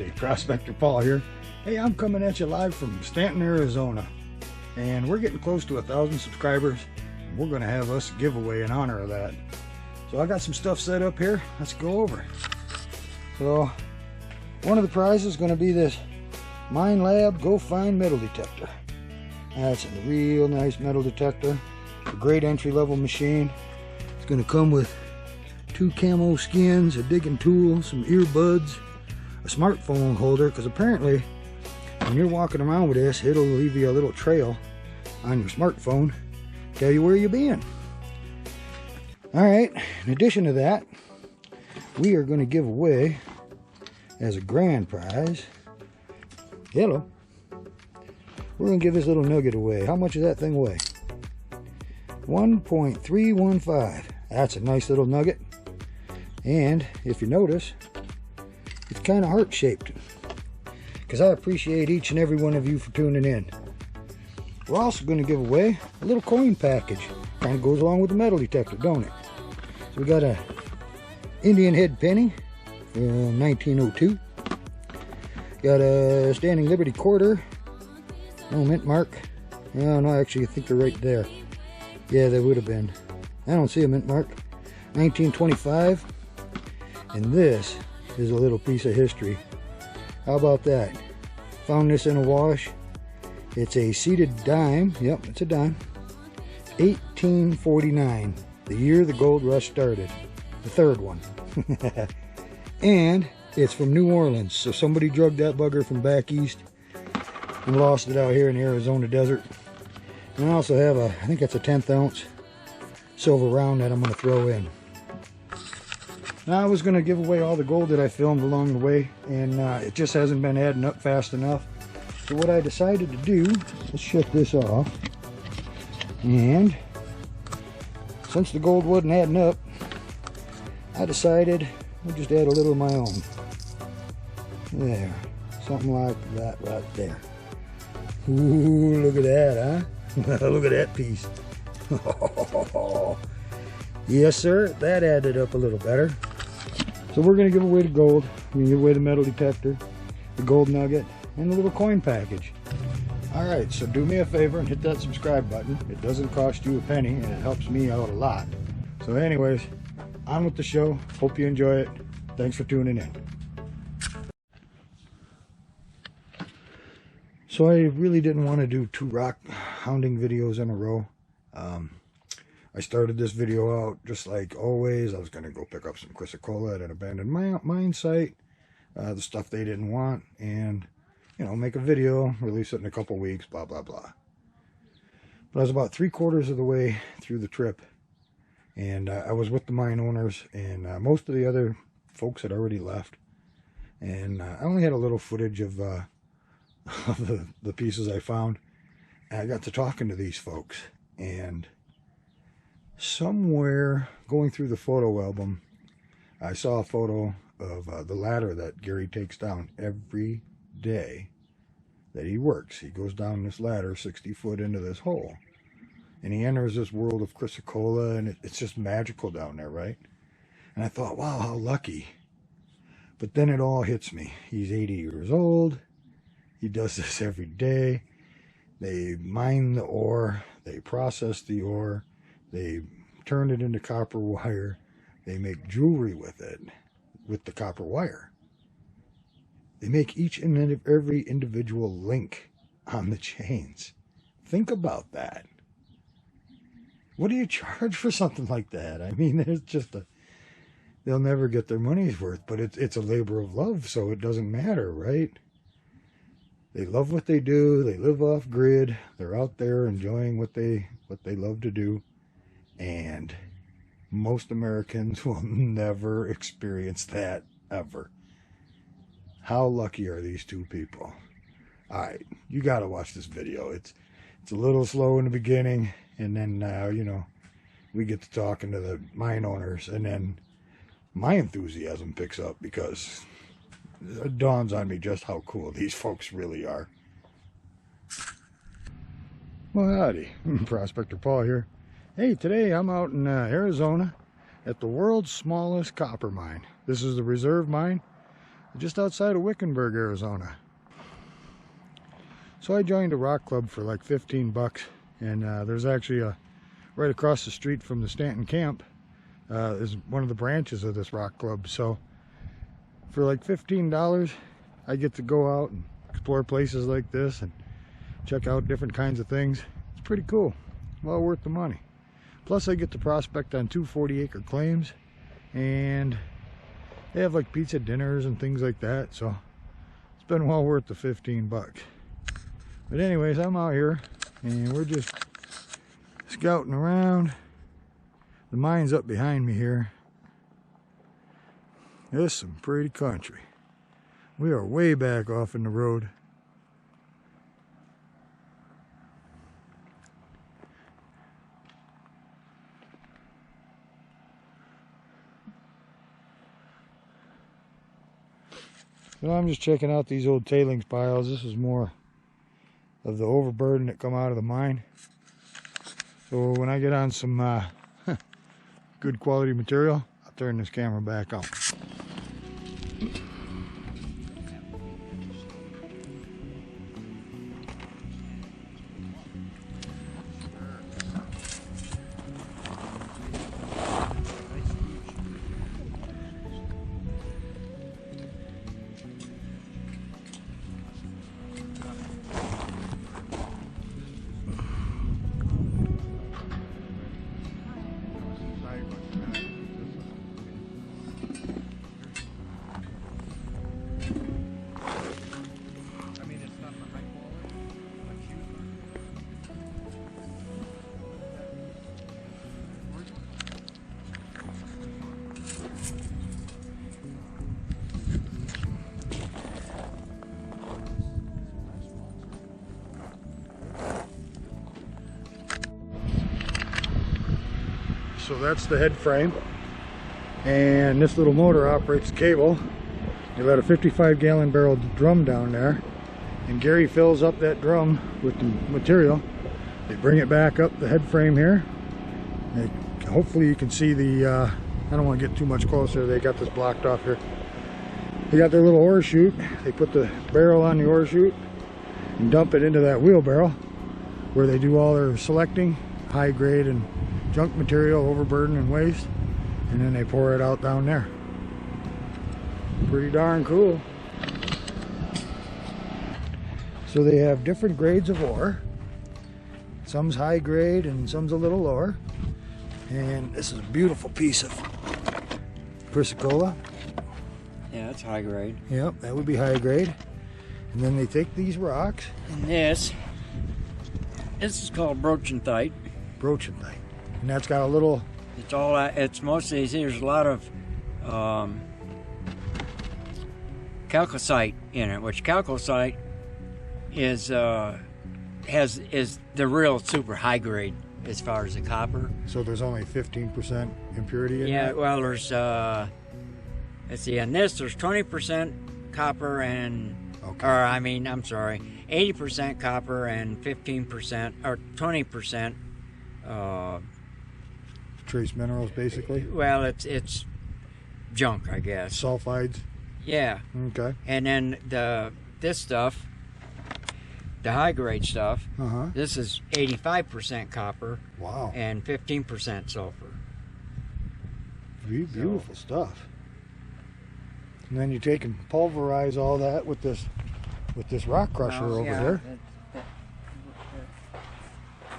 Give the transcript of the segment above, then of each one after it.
Hey, Prospector Paul here. Hey, I'm coming at you live from Stanton, Arizona. And we're getting close to 1,000 subscribers. And we're going to have us a giveaway in honor of that. So I got some stuff set up here. Let's go over it. So, one of the prizes is going to be this Mine Lab Go Find metal detector. That's a real nice metal detector. A great entry-level machine. It's going to come with 2 camo skins, a digging tool, some earbuds, a smartphone holder, because apparently when you're walking around with this, it'll leave you a little trail on your smartphone, tell you where you've been. Alright, in addition to that, we are going to give away as a grand prize, hello, we're going to give this little nugget away. How much does that thing weigh? 1.315. That's a nice little nugget. And if you notice, it's kind of heart-shaped, because I appreciate each and every one of you for tuning in. We're also going to give away a little coin package. Kind of goes along with the metal detector, don't it? So we got a Indian head penny from 1902. Got a Standing Liberty quarter. No mint mark. No, actually, I think they're right there. Yeah, they would have been. I don't see a mint mark. 1925. And this is a little piece of history. How about that? Found this in a wash. It's a seated dime. Yep, it's a dime. 1849, the year the gold rush started. The third one. And it's from New Orleans. So somebody drugged that bugger from back east and lost it out here in the Arizona desert. And I also have I think that's a 1/10 ounce silver round that I'm going to throw in. Now, I was going to give away all the gold that I filmed along the way, and it just hasn't been adding up fast enough. So what I decided to do, let's shut this off, and since the gold wasn't adding up, I decided I'll just add a little of my own. There, something like that right there. Ooh, look at that, huh? Look at that piece. Yes, sir, that added up a little better. So we're going to give away the gold, we're going to give away the metal detector, the gold nugget, and the little coin package. Alright, so do me a favor and hit that subscribe button. It doesn't cost you a penny, and it helps me out a lot. So anyways, on with the show. Hope you enjoy it. Thanks for tuning in. So I really didn't want to do 2 rock hounding videos in a row. I started this video out just like always. I was going to go pick up some Chrysocolla at an abandoned mine site, the stuff they didn't want, and, you know, make a video, release it in a couple weeks, blah, blah, blah. But I was about 3/4 of the way through the trip, and I was with the mine owners, and most of the other folks had already left. And I only had a little footage of the pieces I found. And I got to talking to these folks, and somewhere going through the photo album, I saw a photo of the ladder that Gary takes down every day that he works. He goes down this ladder 60 foot into this hole, and he enters this world of Chrysocolla, and it's just magical down there, right? And I thought, wow, how lucky. But then it all hits me. He's 80 years old. He does this every day. They mine the ore, they process the ore, they turn it into copper wire, they make jewelry with it, with the copper wire. They make each and every individual link on the chains. Think about that. What do you charge for something like that? I mean, there's just they'll never get their money's worth, but it's a labor of love, so it doesn't matter, right? They love what they do. They live off grid. They're out there enjoying what they love to do. And most Americans will never experience that ever. How lucky are these 2 people? Alright, you got to watch this video. It's a little slow in the beginning, and then you know, we get to talking to the mine owners, and then my enthusiasm picks up, because it dawns on me just how cool these folks really are. Well, howdy, Prospector Paul here. Hey, today I'm out in Arizona at the world's smallest copper mine. This is the reserve mine. just outside of Wickenburg, Arizona. So I joined a rock club for like 15 bucks, and there's actually right across the street from the Stanton camp is one of the branches of this rock club. So for like $15, I get to go out and explore places like this and check out different kinds of things. It's pretty cool. Well worth the money. Plus I get to prospect on 2 40-acre claims, and they have like pizza dinners and things like that, so it's been well worth the 15 bucks. But anyways, I'm out here and we're just scouting around. The mine's up behind me here. This is some pretty country. We are way back off in the road. So I'm just checking out these old tailings piles. This is more of the overburden that come out of the mine. So when I get on some good quality material, I'll turn this camera back on. So that's the head frame, and this little motor operates the cable. You let a 55-gallon barrel drum down there, and Gary fills up that drum with the material. They bring it back up the head frame here. Hopefully you can see the, I don't want to get too much closer, they got this blocked off here. They got their little ore chute. They put the barrel on the ore chute and dump it into that wheelbarrow where they do all their selecting, high grade and junk material, overburden and waste, and then they pour it out down there. Pretty darn cool. So they have different grades of ore. Some's high grade and some's a little lower. And this is a beautiful piece of Chrysocolla. Yeah, that's high grade. Yep, that would be high grade. And then they take these rocks. And this is called brochantite. Brochantite. And that's got a little... It's mostly, there's a lot of chalcocite in it, which chalcocite is the real super high grade as far as the copper. So there's only 15% impurity in Yeah, that? well, there's, let's see, in this there's 20% copper and, okay. or I mean, I'm sorry, 80% copper and 15%, or 20%, trace minerals, basically? well, it's junk, I guess. Sulfides? Yeah. Okay. And then this stuff, the high grade stuff, this is 85% copper. Wow. And 15% sulfur. Beautiful stuff. And then you take and pulverize all that with this rock crusher over there.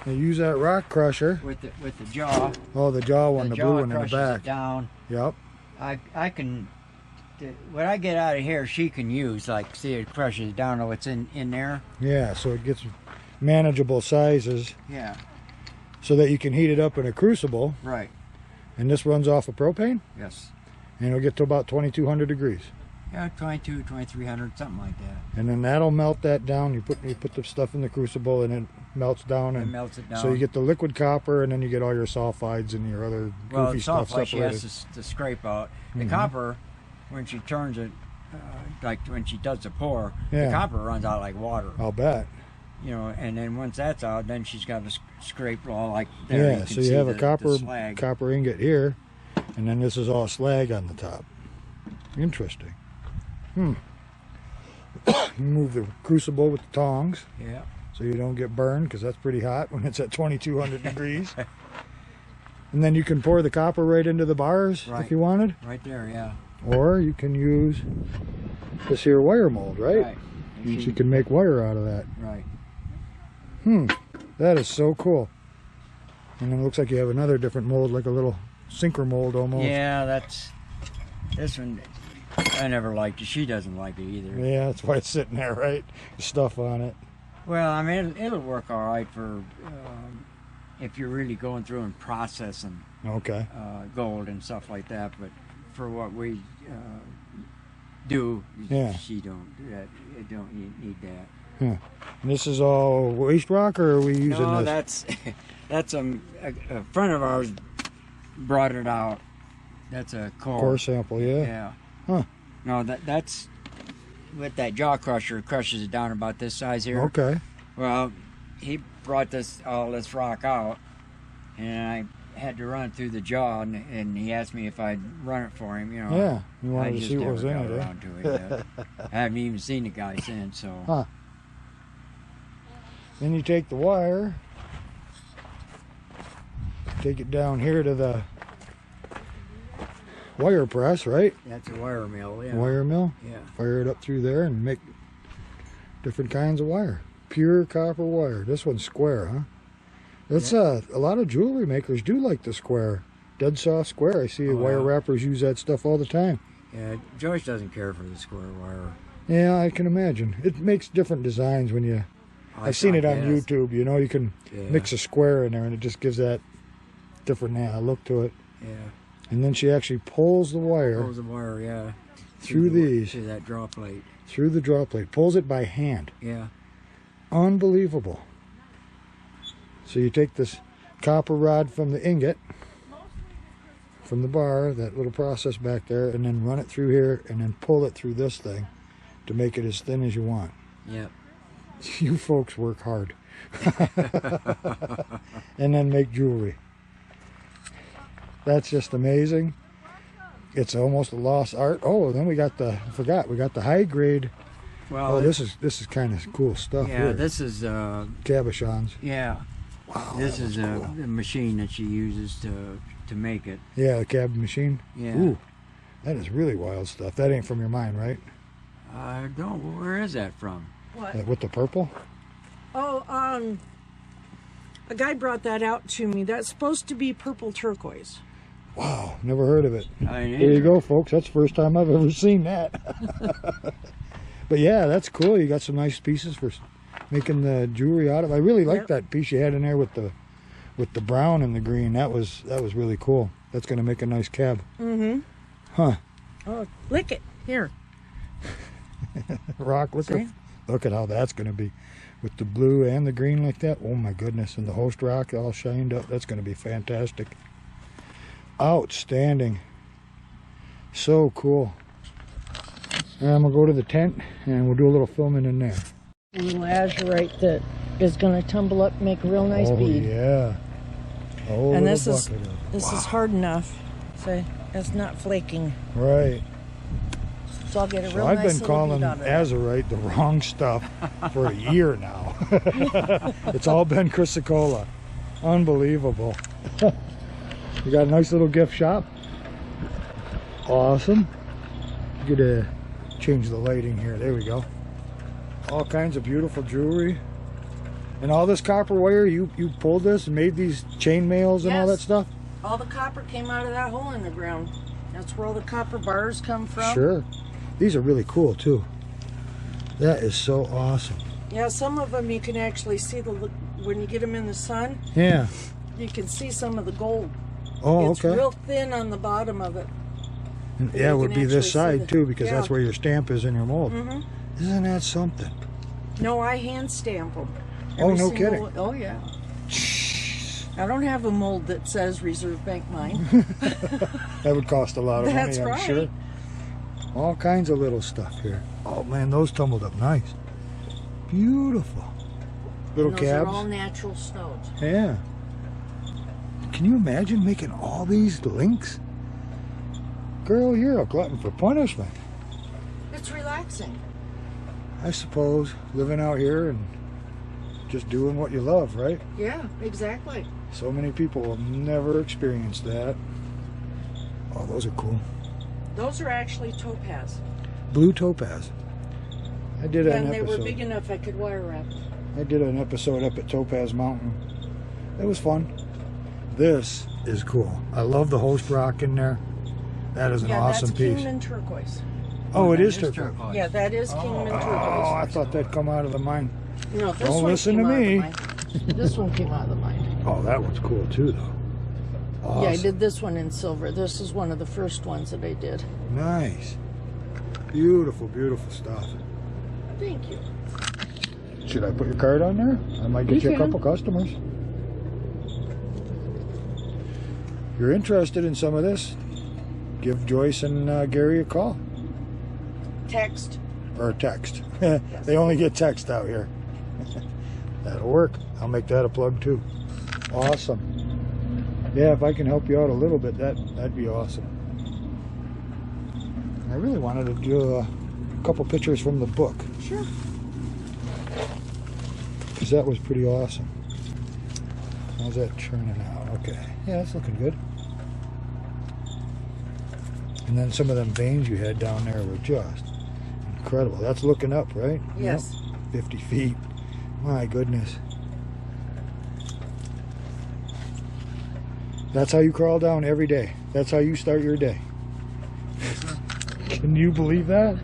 They use that rock crusher With the jaw. Oh, the jaw one, the blue one in the crushes back. It down. Yep. I can, what I get out of here, she can use. Like, see, it crushes it down to what's in there. Yeah, so it gets manageable sizes. Yeah. So that you can heat it up in a crucible. Right. And this runs off of propane? Yes. And it'll get to about 2200 degrees. Yeah, 22, 2300, something like that. And then that'll melt that down. You put the stuff in the crucible and it melts down. And it melts it down. So you get the liquid copper, and then you get all your sulfides and your other goofy stuff separated. Well, sulfide she has to scrape out. The copper, when she turns it, like when she does the pour, the copper runs out like water. I'll bet. You know, and then once that's out, then she's got to scrape all like there. Yeah, so you have a copper ingot here, and then this is all slag on the top. Interesting. Move the crucible with the tongs Yeah. so you don't get burned, because that's pretty hot when it's at 2200 degrees. And then you can pour the copper right into the bars if you wanted. Right there, yeah. Or you can use this here wire mold, right? Right. You can make wire out of that. Right. That is so cool. And then it looks like you have another different mold, like a little sinker mold almost. Yeah, that's this one. I never liked it. She doesn't like it either. Yeah, that's why it's sitting there, right? The stuff on it. Well, I mean, it'll work all right for if you're really going through and processing Okay. gold and stuff like that. But for what we do, she don't. It don't need that. And this is all waste rock, or are we using No, this? that's a friend of ours brought it out. That's a Core sample, yeah. Yeah. Huh. No, that's with that jaw crusher. It crushes it down about this size here. Okay. Well, he brought all this rock out, and I had to run it through the jaw, and he asked me if I'd run it for him. You know. Yeah. You I wanted to just see what was in never got it, around to it yet. I haven't even seen the guy since. So. Huh. Then you take the wire, take it down here to the wire press, right? That's a wire mill, yeah. Wire mill. Yeah. Fire it up through there and make different kinds of wire. Pure copper wire. This one's square, huh? That's a lot of jewelry makers do like the square. Dead soft square. I see wire wrappers use that stuff all the time. Yeah, Joyce doesn't care for the square wire. Yeah, I can imagine. It makes different designs when you... I've seen it on YouTube, you know, you can mix a square in there and it just gives that different look to it. Yeah. And then she actually pulls the wire. Pulls the wire, yeah. Through these. Through that draw plate. Through the draw plate. Pulls it by hand. Yeah. Unbelievable. So you take this copper rod from the ingot, from the bar, that little process back there, and then run it through here and then pull it through this thing to make it as thin as you want. Yep. You folks work hard. And then make jewelry. That's just amazing. It's almost a lost art. Oh, then we got the high grade. Well, this is kind of cool stuff. Yeah, here. this is cabochons. Yeah. Wow, this is a machine that she uses to make it. Yeah, the cab machine. Yeah. Ooh, that is really wild stuff. That ain't from your mind, right? I don't. Where is that from? What? With the purple? Oh, a guy brought that out to me. That's supposed to be purple turquoise. Wow, never heard of it. There you go, folks. That's the first time I've ever seen that. But yeah, that's cool. You got some nice pieces for making the jewelry out of. I really like that piece you had in there with the brown and the green. That was really cool. That's going to make a nice cab. Mm-hmm. Huh. Oh, lick it. Here. Rock, look at how that's going to be with the blue and the green like that. Oh my goodness. And the host rock all shined up. That's going to be fantastic. Outstanding. So cool. And I'm going to go to the tent and we'll do a little filming in there. A little azurite that is going to tumble up and make a real nice bead. Yeah. Oh, and this is hard enough, so it's not flaking. Right. So I'll get a real I've nice been calling bead out of azurite the wrong stuff for a year now. It's all been Chrysocolla. Unbelievable. You got a nice little gift shop. Awesome. Get to change the lighting here. There we go. All kinds of beautiful jewelry. And all this copper wire, you pulled this and made these chain mails and all that stuff? All the copper came out of that hole in the ground. That's where all the copper bars come from. Sure. These are really cool too. That is so awesome. Yeah, some of them you can actually see when you get them in the sun. Yeah. You can see some of the gold. Oh, it's okay. real thin on the bottom of it. Yeah, it would be this side too, because that's where your stamp is in your mold. Mm-hmm. Isn't that something? No, I hand stamp them. Oh, no kidding. Oh, yeah. I don't have a mold that says Reserve Bank mine. That would cost a lot of money, I'm right. sure. All kinds of little stuff here. Oh man, those tumbled up nice. Beautiful. Little those cabs. Are all natural stones. Yeah. Can you imagine making all these links? Girl, you're a glutton for punishment. It's relaxing. relaxing. I suppose living out here and just doing what you love, right? Yeah, exactly. So many people will never experience that. Oh, those are cool. Those are actually topaz. Blue topaz. I did an And they episode. were big enough I could wire wrap. I did an episode up at Topaz Mountain. It was fun. This is cool. I love the host rock in there. That is an awesome that's piece. Kingman turquoise. Oh, it That is turquoise. Yeah, that is Kingman Oh, turquoise. I thought that'd come out of the mine. No, this Don't one listen came to out of the me. mine. This one came out of the mine. Oh, that one's cool too, though. Awesome. Yeah, I did this one in silver. This is one of the first ones that I did. Nice. Beautiful, beautiful stuff. Thank you. Should I put your card on there? I might get you a can. couple customers. If you're interested in some of this, give Joyce and Gary a call. Text. Or a text. They only get text out here. That'll work. I'll make that a plug too. Awesome. Yeah, if I can help you out a little bit, that'd be awesome. I really wanted to do a couple pictures from the book, Sure. because that was pretty awesome. How's that churning out? Okay. Yeah, that's looking good. And then some of them veins you had down there were just incredible. That's looking up, right? Yes. Yep. 50 feet. My goodness. That's how you crawl down every day. That's how you start your day. Can you believe that?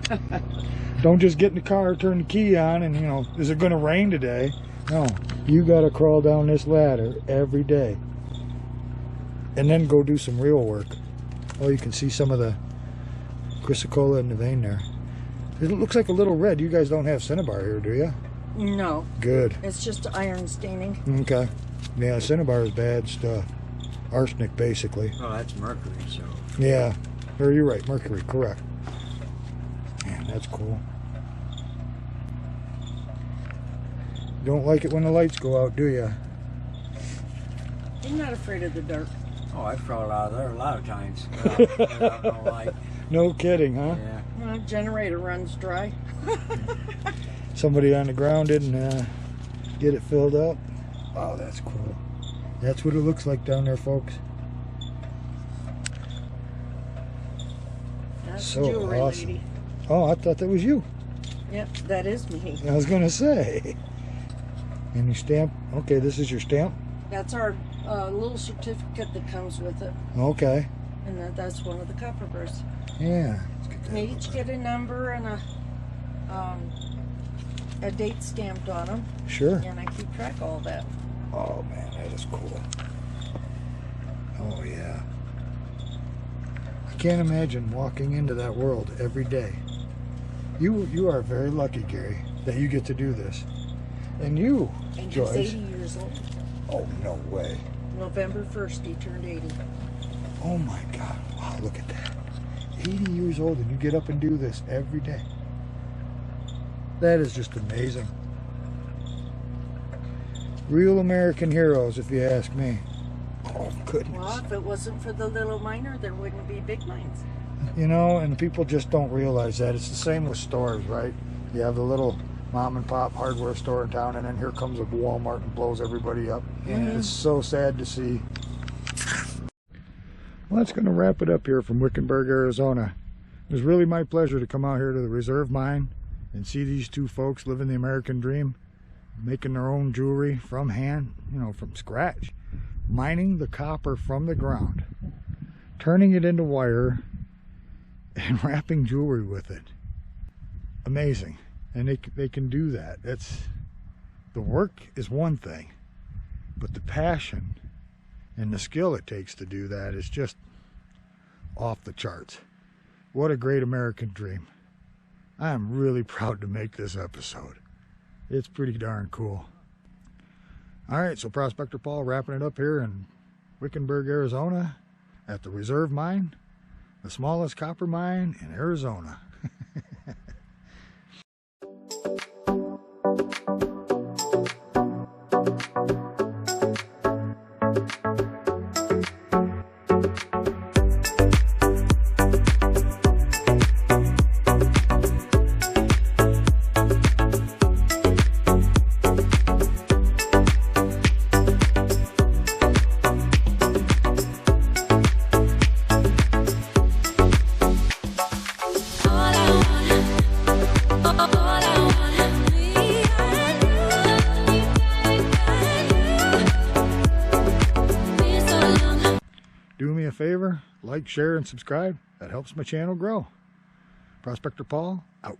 Don't just get in the car, turn the key on, and, you know, is it going to rain today? No. You got to crawl down this ladder every day. And then go do some real work. Oh, you can see some of the Chrysocolla in the vein there. It looks like a little red. You guys don't have cinnabar here, do you? No, Good. it's just iron staining. Okay. Yeah, cinnabar is bad stuff. Arsenic, basically. Oh, that's mercury, so. Yeah. Or you're right, mercury, correct. Man, that's cool. You don't like it when the lights go out, do you? I'm not afraid of the dark. Oh, I've crawled out of there a lot of times. Without no light. No kidding, huh? Yeah. My generator runs dry. Somebody on the ground didn't get it filled up. Oh, that's cool. That's what it looks like down there, folks. That's So jewelry awesome. lady. Oh, I thought that was you. Yep, that is me. I was going to say. And you stamp. Okay, this is your stamp? That's our little certificate that comes with it. Okay. And that's one of the copper burrs. Yeah. Let's get that They over each there. get a number and a date stamped on them, Sure. and I keep track of all that. Oh man, that is cool. Oh yeah. I can't imagine walking into that world every day. You are very lucky, Gary, that you get to do this. And you, And Joyce. he's 80 years old. Oh no way. November 1st, he turned 80. Oh my God. Wow, look at that. 80 years old and you get up and do this every day. That is just amazing. Real American heroes, if you ask me. Oh, goodness. Well, if it wasn't for the little miner, there wouldn't be big mines. You know, and people just don't realize that. It's the same with stores, right? You have the little mom and pop hardware store in town, and then here comes a Walmart and blows everybody up. Mhm. It's so sad to see. Well, that's going to wrap it up here from Wickenburg, Arizona. It was really my pleasure to come out here to the reserve mine and see these two folks living the American dream, making their own jewelry from hand, you know, from scratch, mining the copper from the ground, turning it into wire, and wrapping jewelry with it. Amazing. And they can do that. The work is one thing, but the passion and the skill it takes to do that is just off the charts. What a great American dream. I am really proud to make this episode. It's pretty darn cool. All right, so Prospector Paul wrapping it up here in Wickenburg, Arizona at the Reserve Mine, the smallest copper mine in Arizona. favor, like, share, and subscribe. That helps my channel grow. Prospector Paul, out.